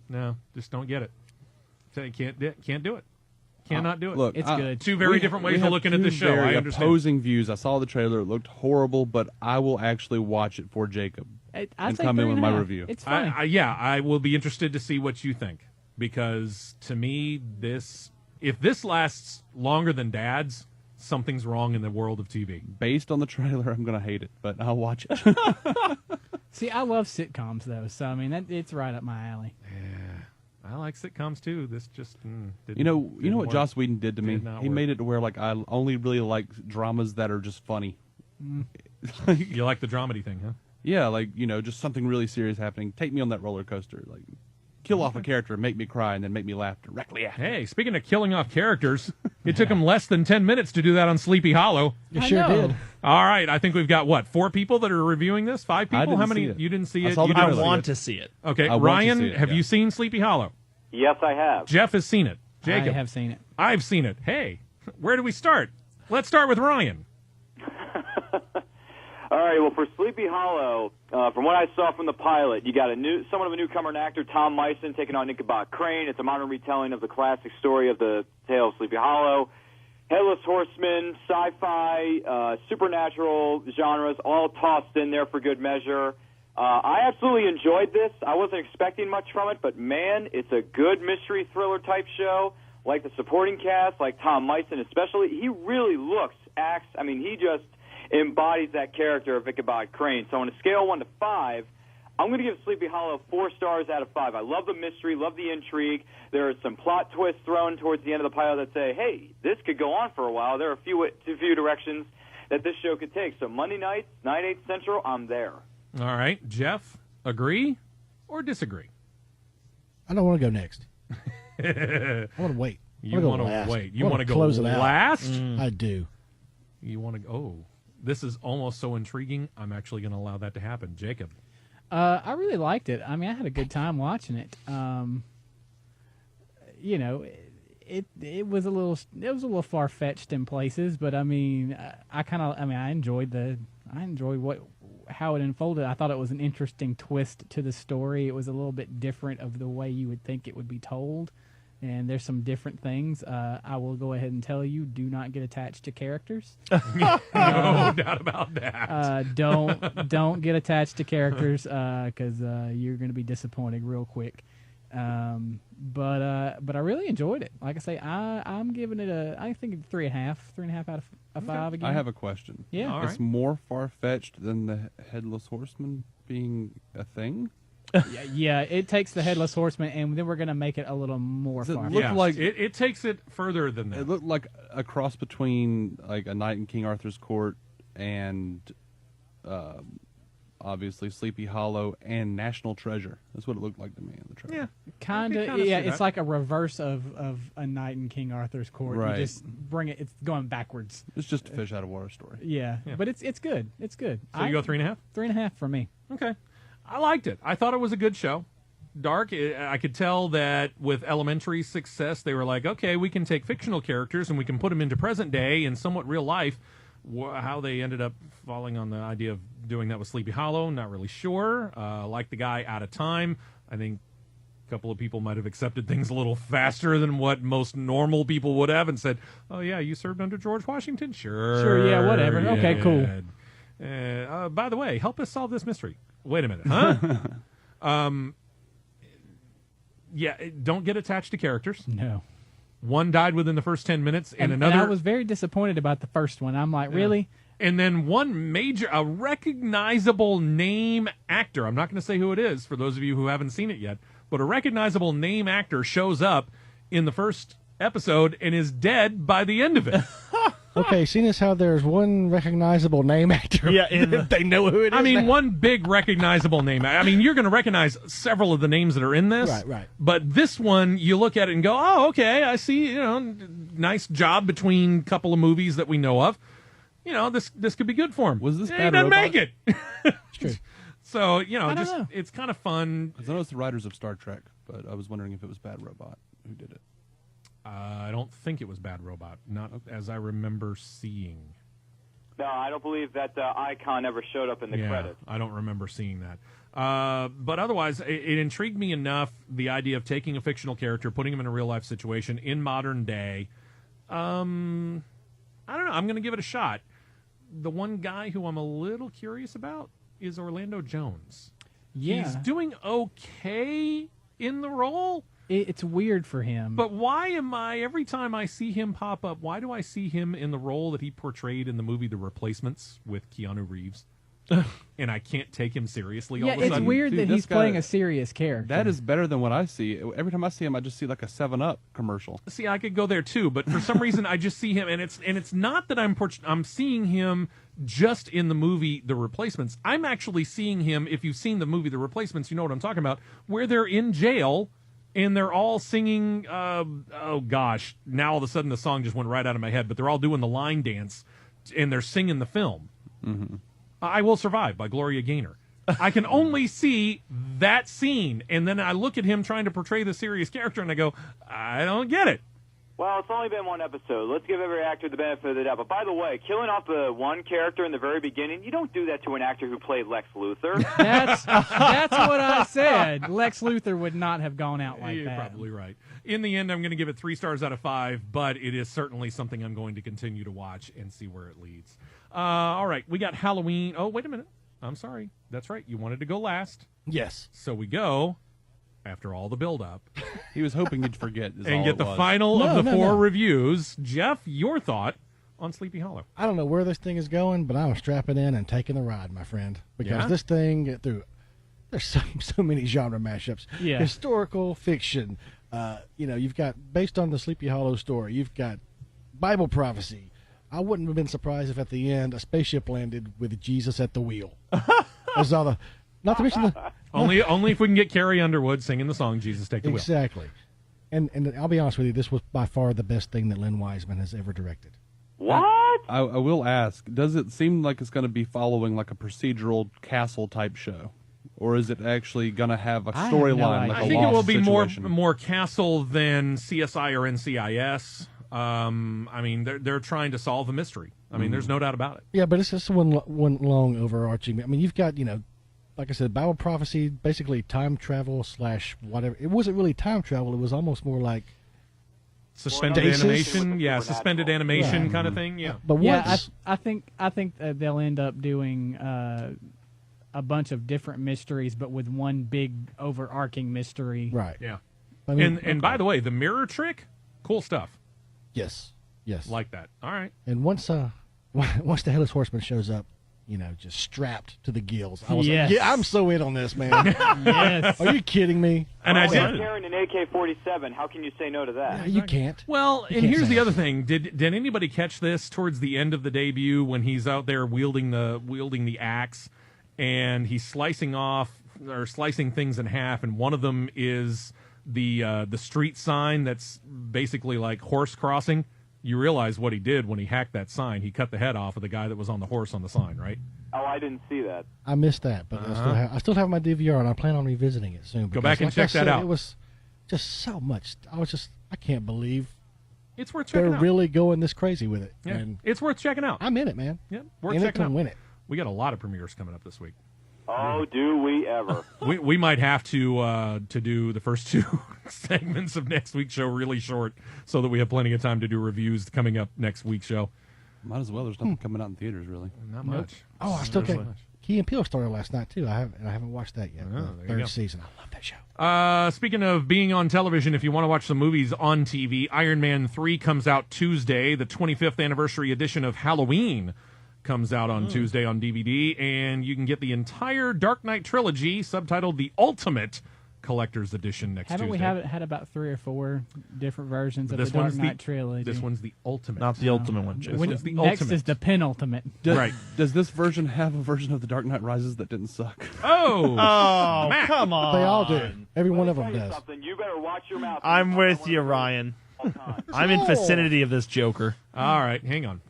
No, just don't get it. So you can't do it. Cannot do it. Look, It's good. Two very different ways of looking at this show. Very I understand. opposing views. I saw the trailer. It looked horrible, but I will actually watch it for Jacob I'd and say come in with my 3.5. review. It's funny. I will be interested to see what you think, because to me, if this lasts longer than Dad's, something's wrong in the world of TV. Based on the trailer, I'm going to hate it, but I'll watch it. See, I love sitcoms though, so I mean it's right up my alley. I like sitcoms too. This just didn't, You know what work. Joss Whedon did to me? Did not He work. made it to where like I only really like dramas that are just funny. You like the dramedy thing, huh? Yeah, like just something really serious happening. Take me on that roller coaster. Like kill off a character and make me cry and then make me laugh directly after. Hey, speaking of killing off characters, it took him less than 10 minutes to do that on Sleepy Hollow. You sure did. All right, I think we've got, what, 4 people that are reviewing this? 5 people? didn't How many? see it. You didn't see I it? saw the You I didn't want see to see it. Okay, I want to Ryan, see it, have yeah. you seen Sleepy Hollow? Yes, I have. Jeff has seen it. Jacob. I have seen it. I've seen it. Hey, where do we start? Let's start with Ryan. All right. Well, for Sleepy Hollow, from what I saw from the pilot, you got somewhat of a newcomer and actor, Tom Meissen, taking on Ichabod Crane. It's a modern retelling of the classic story of the tale of Sleepy Hollow. Headless Horseman, sci-fi, supernatural genres, all tossed in there for good measure. I absolutely enjoyed this. I wasn't expecting much from it, but man, it's a good mystery thriller type show. Like the supporting cast, like Tom Meissen especially, he really acts. I mean, he just embodies that character of Ichabod Crane. So on a scale of 1 to 5, I'm going to give Sleepy Hollow 4 stars out of 5. I love the mystery, love the intrigue. There are some plot twists thrown towards the end of the pilot that say, hey, this could go on for a while. There are a few directions that this show could take. So Monday nights, 9, 8 Central, I'm there. All right, Jeff, agree or disagree? I don't want to go next. I want to wait. You want to wait. You want to go close it out. last? I do. You want to go? Oh, this is almost so intriguing. I'm actually going to allow that to happen. Jacob. I really liked it. I mean, I had a good time watching it. You know, it was a little far fetched in places, but I mean, I enjoyed how it unfolded. I thought it was an interesting twist to the story. It was a little bit different of the way you would think it would be told. And there's some different things. I will go ahead and tell you: do not get attached to characters. No doubt about that. Don't get attached to characters because you're going to be disappointed real quick. But I really enjoyed it. Like I say, I'm giving it I think 3.5 out of 5 again. I have a question. Yeah, all it's right. more far fetched than the Headless Horseman being a thing. Yeah, it takes the Headless Horseman, and then we're going to make it a little more Does it far. look Yeah, like it takes it further than that. It looked like a cross between like A Night in King Arthur's Court and obviously Sleepy Hollow and National Treasure. That's what it looked like to me in the trailer. Yeah, Kind of, yeah. It's like a reverse of A Night in King Arthur's Court. Right. You just bring it. It's going backwards. It's just a fish out of water story. Yeah, but it's good. It's good. So you go 3.5? 3.5 for me. Okay. I liked it. I thought it was a good show. Dark. I could tell that with Elementary's success, they were like, okay, we can take fictional characters and we can put them into present day and somewhat real life. How they ended up falling on the idea of doing that with Sleepy Hollow, not really sure. Like the guy Out of Time, I think a couple of people might have accepted things a little faster than what most normal people would have and said, oh, yeah, you served under George Washington? Sure, yeah, whatever. yeah. Okay, cool. By the way, help us solve this mystery. Wait a minute, huh? Yeah, don't get attached to characters. No. One died within the first 10 minutes, and another... I was very disappointed about the first one. I'm like, really? And then a recognizable name actor, I'm not going to say who it is for those of you who haven't seen it yet, but a recognizable name actor shows up in the first episode and is dead by the end of it. Okay, seeing as how there's one recognizable name actor, they know who it is. I mean, now. one big recognizable name. I mean, you're going to recognize several of the names that are in this. Right. But this one, you look at it and go, oh, okay, I see, nice job between a couple of movies that we know of. This could be good for him. Was this He Bad doesn't Robot? make it. It's true. So, know. it's kind of fun. I know it's the writers of Star Trek, but I was wondering if it was Bad Robot who did it. I don't think it was Bad Robot, not as I remember seeing. No, I don't believe that icon ever showed up in the credits. I don't remember seeing that. But otherwise, it intrigued me enough, the idea of taking a fictional character, putting him in a real-life situation in modern day. I don't know. I'm going to give it a shot. The one guy who I'm a little curious about is Orlando Jones. Yeah. He's doing okay in the role. It's weird for him. But why am I, every time I see him pop up, why do I see him in the role that he portrayed in the movie The Replacements with Keanu Reeves? And I can't take him seriously all of a it's sudden. weird Dude, that this he's guy- playing a serious character. That is better than what I see. Every time I see him, I just see like a 7-Up commercial. See, I could go there too, but for some reason I just see him, and it's not that I'm seeing him just in the movie The Replacements. I'm actually seeing him, if you've seen the movie The Replacements, you know what I'm talking about, where they're in jail and they're all singing, oh gosh, now all of a sudden the song just went right out of my head, but they're all doing the line dance and they're singing the film. Mm-hmm. I Will Survive by Gloria Gaynor. I can only see that scene, and then I look at him trying to portray the serious character, and I go, I don't get it. Well, it's only been one episode. Let's give every actor the benefit of the doubt. But by the way, killing off the one character in the very beginning, you don't do that to an actor who played Lex Luthor. That's what I said. Lex Luthor would not have gone out like You're that. probably right. In the end, I'm going to give it 3 stars out of 5, but it is certainly something I'm going to continue to watch and see where it leads. All right, we got Halloween. Oh, wait a minute. I'm sorry. That's right. You wanted to go last. Yes. So we go after all the build-up. He was hoping you'd forget. And get the final of the 4 reviews. Jeff, your thought on Sleepy Hollow. I don't know where this thing is going, but I'm strapping in and taking the ride, my friend. Because this thing, there's so many genre mashups. Yeah. Historical fiction. You've got, based on the Sleepy Hollow story, you've got Bible prophecy. I wouldn't have been surprised if at the end a spaceship landed with Jesus at the wheel. That's all the... Not to mention the... Only if we can get Carrie Underwood singing the song "Jesus Take the Wheel." Exactly, and I'll be honest with you, this was by far the best thing that Len Wiseman has ever directed. What? I will ask, does it seem like it's going to be following like a procedural castle type show? Or is it actually going to have a storyline? I think it will be more castle than CSI or NCIS. I mean, they're trying to solve a mystery. I mean, there's no doubt about it. Yeah, but it's just one long overarching. I mean, you've got, like I said, Bible prophecy, basically time travel / whatever. It wasn't really time travel. It was almost more like suspended animation. Yeah, suspended animation kind of thing. Yeah. But I think they'll end up doing a bunch of different mysteries, but with one big overarching mystery. Right. Yeah. I mean, and by the way, the mirror trick, cool stuff. Yes. Like that. All right. And once the Headless Horseman shows up, just strapped to the gills, I was like, yeah, I'm so in on this, man. Yes. Are you kidding me? And I did. Carrying an AK-47, how can you say no to that? Yeah, you can't. Well, You and can't here's say the it. other thing. Did anybody catch this towards the end of the debut when he's out there wielding the axe and he's slicing things in half, and one of them is the street sign that's basically like horse crossing? You realize what he did when he hacked that sign. He cut the head off of the guy that was on the horse on the sign, right? Oh, I didn't see that. I missed that, but I still have my DVR, and I plan on revisiting it soon. Go back and check that out. It was just so much. I can't believe it's worth checking they're out. really going this crazy with it. Yeah, And it's worth checking out. I'm in it, man. Yeah, worth In it checking to out. win it. We got a lot of premieres coming up this week. Oh, do we ever? We might have to do the first 2 segments of next week's show really short, so that we have plenty of time to do reviews coming up next week's show. Might as well. There's nothing coming out in theaters, really. Not much. Oh, I still Not can't. much. Key and Peele started last night too. I haven't watched that yet. Oh, The there you third go. season. I love that show. Speaking of being on television, if you want to watch some movies on TV, Iron Man 3 comes out Tuesday. The 25th anniversary edition of Halloween comes out on Tuesday on DVD, and you can get the entire Dark Knight trilogy, subtitled The Ultimate Collector's Edition next Haven't Tuesday. we had about 3 or 4 different versions of This the Dark one's Knight trilogy? This one's the ultimate. Not the ultimate one, This Jason. one's the Next ultimate. is the penultimate. Right. Does this version have a version of The Dark Knight Rises that didn't suck? Oh, Matt. Come on. They all do. Every one of them does. Something. You better watch your mouth. I'm with you, Ryan. I'm in vicinity of this Joker. All right, hang on.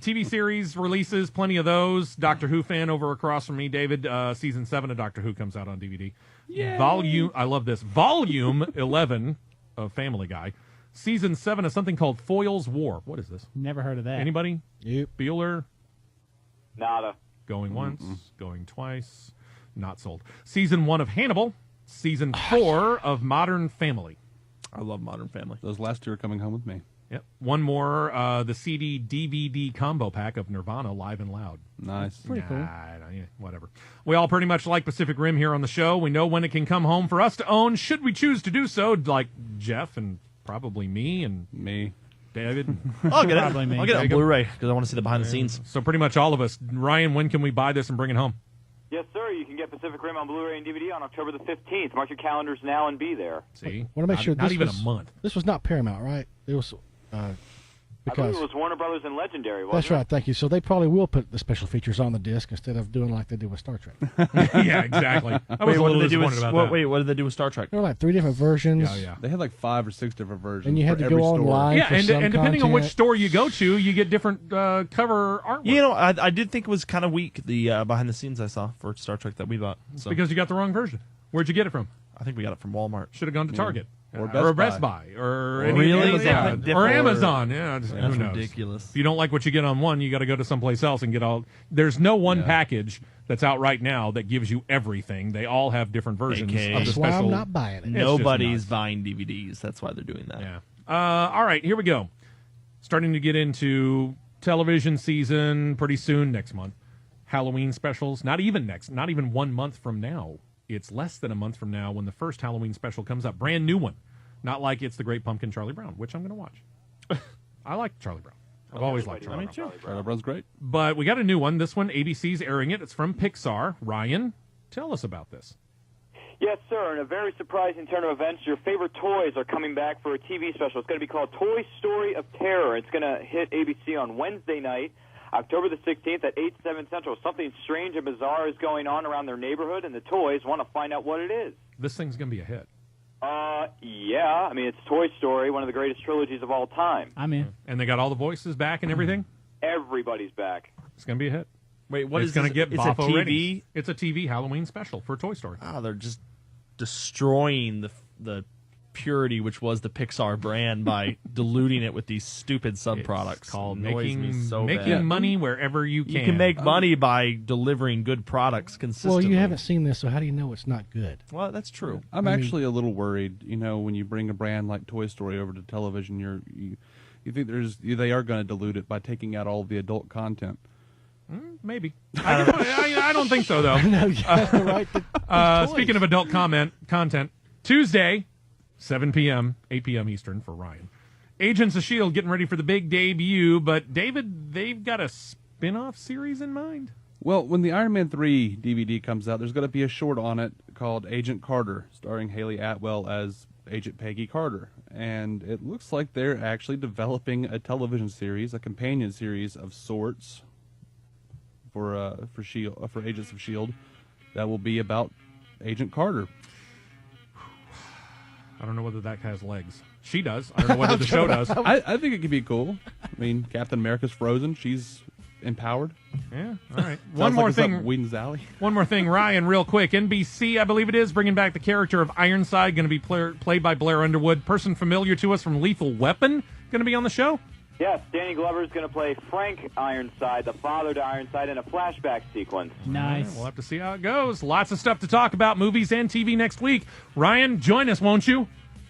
TV series releases, plenty of those. Doctor Who fan over across from me, David. Season 7 of Doctor Who comes out on DVD. Yay. I love this. Volume 11 of Family Guy. Season 7 of something called Foyle's War. What is this? Never heard of that. Anybody? Yep. Bueller? Nada. Going once, going twice. Not sold. Season 1 of Hannibal. Season 4 of Modern Family. I love Modern Family. Those last 2 are coming home with me. Yep. One more, the CD DVD combo pack of Nirvana Live and Loud. Nice. Pretty cool. Whatever. We all pretty much like Pacific Rim here on the show. We know when it can come home for us to own, should we choose to do so, like Jeff and probably me and David. I'll get it. Probably me. I'll get it on Blu-ray because I want to see the behind the scenes. So pretty much all of us. Ryan, when can we buy this and bring it home? Yes, sir. You can get Pacific Rim on Blu-ray and DVD on October the 15th. Mark your calendars now and be there. See? Want to make sure not this even was, a month. This was not Paramount, right? It was I believe Because it was Warner Brothers and Legendary, wasn't that's it? right, thank you. So they probably will put the special features on the disc instead of doing like they did with Star Trek. Yeah, exactly. I was Wait, a what little did they do disappointed with about that. Wait, what did they do with Star Trek? There were like 3 different versions. Yeah, yeah. They had like 5 or 6 different versions. And you had for to go every store. online. Yeah, for and some depending on which content. store you go to, you get different cover artwork. You know, I did think it was kind of weak, the behind the scenes I saw for Star Trek that we bought. So. Because you got the wrong version. Where'd you get it from? I think we got it from Walmart. Should have gone to Target. Or Best Buy. Or Really? Amazon. Yeah. Or Amazon. Yeah, just, That's who knows? ridiculous. If you don't like what you get on one, you got to go to someplace else and get all. There's no one package that's out right now that gives you everything. They all have different versions Okay. of the That's why special. I'm not buying it. Nobody's buying DVDs. That's why they're doing that. Yeah. All right, here we go. Starting to get into television season pretty soon next month. Halloween specials. Not even 1 month from now. It's less than a month from now when the first Halloween special comes up. Brand new one. Not like it's the Great Pumpkin Charlie Brown, which I'm going to watch. I like Charlie Brown. I've always liked Charlie Brown. Charlie Brown's great. But we got a new one. This one, ABC's airing it. It's from Pixar. Ryan, tell us about this. Yes, sir. In a very surprising turn of events, your favorite toys are coming back for a TV special. It's going to be called Toy Story of Terror. It's going to hit ABC on Wednesday night, October the 16th at 8, 7 Central. Something strange and bizarre is going on around their neighborhood, and the toys want to find out what it is. This thing's going to be a hit. Yeah. I mean, it's Toy Story, one of the greatest trilogies of all time. I'm in. And they got all the voices back and everything? Everybody's back. It's going to be a hit. Wait, what it's is going to this? get It's a Boffo TV? ratings. It's a TV Halloween special for Toy Story. Oh, they're just destroying the purity which was the Pixar brand by diluting it with these stupid sub-products. It's called Annoys me making so bad. money wherever you can. You can make money by delivering good products consistently. Well, you haven't seen this, so how do you know it's not good? Well, that's true. I'm actually a little worried. You know, when you bring a brand like Toy Story over to television, you think they are going to dilute it by taking out all of the adult content. Maybe. I don't think so, though. No, yeah, right. Speaking of adult content, Tuesday, 7 p.m., 8 p.m. Eastern for Ryan. Agents of S.H.I.E.L.D. getting ready for the big debut, but David, they've got a spin-off series in mind. Well, when the Iron Man 3 DVD comes out, there's going to be a short on it called Agent Carter, starring Haley Atwell as Agent Peggy Carter. And it looks like they're actually developing a television series, a companion series of sorts for Agents of S.H.I.E.L.D. that will be about Agent Carter. I don't know whether that has legs. She does. I don't know whether the show does. I think it could be cool. I mean, Captain America's frozen. She's empowered. Yeah, all right. One more thing. Whedon's Alley. One more thing, Ryan, real quick. NBC, I believe it is, bringing back the character of Ironside, going to be played by Blair Underwood. Person familiar to us from Lethal Weapon, going to be on the show. Yes, Danny Glover is going to play Frank Ironside, the father to Ironside, in a flashback sequence. Nice. We'll have to see how it goes. Lots of stuff to talk about, movies and TV next week. Ryan, join us, won't you?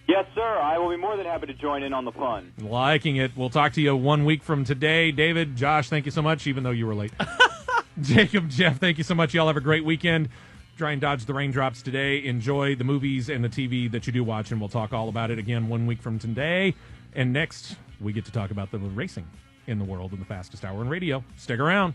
Yes, sir. I will be more than happy to join in on the fun. Liking it. We'll talk to you 1 week from today. David, Josh, thank you so much, even though you were late. Jacob, Jeff, thank you so much. Y'all have a great weekend. Try and dodge the raindrops today. Enjoy the movies and the TV that you do watch, and we'll talk all about it again 1 week from today. And next, we get to talk about the racing in the world in the fastest hour in radio. Stick around.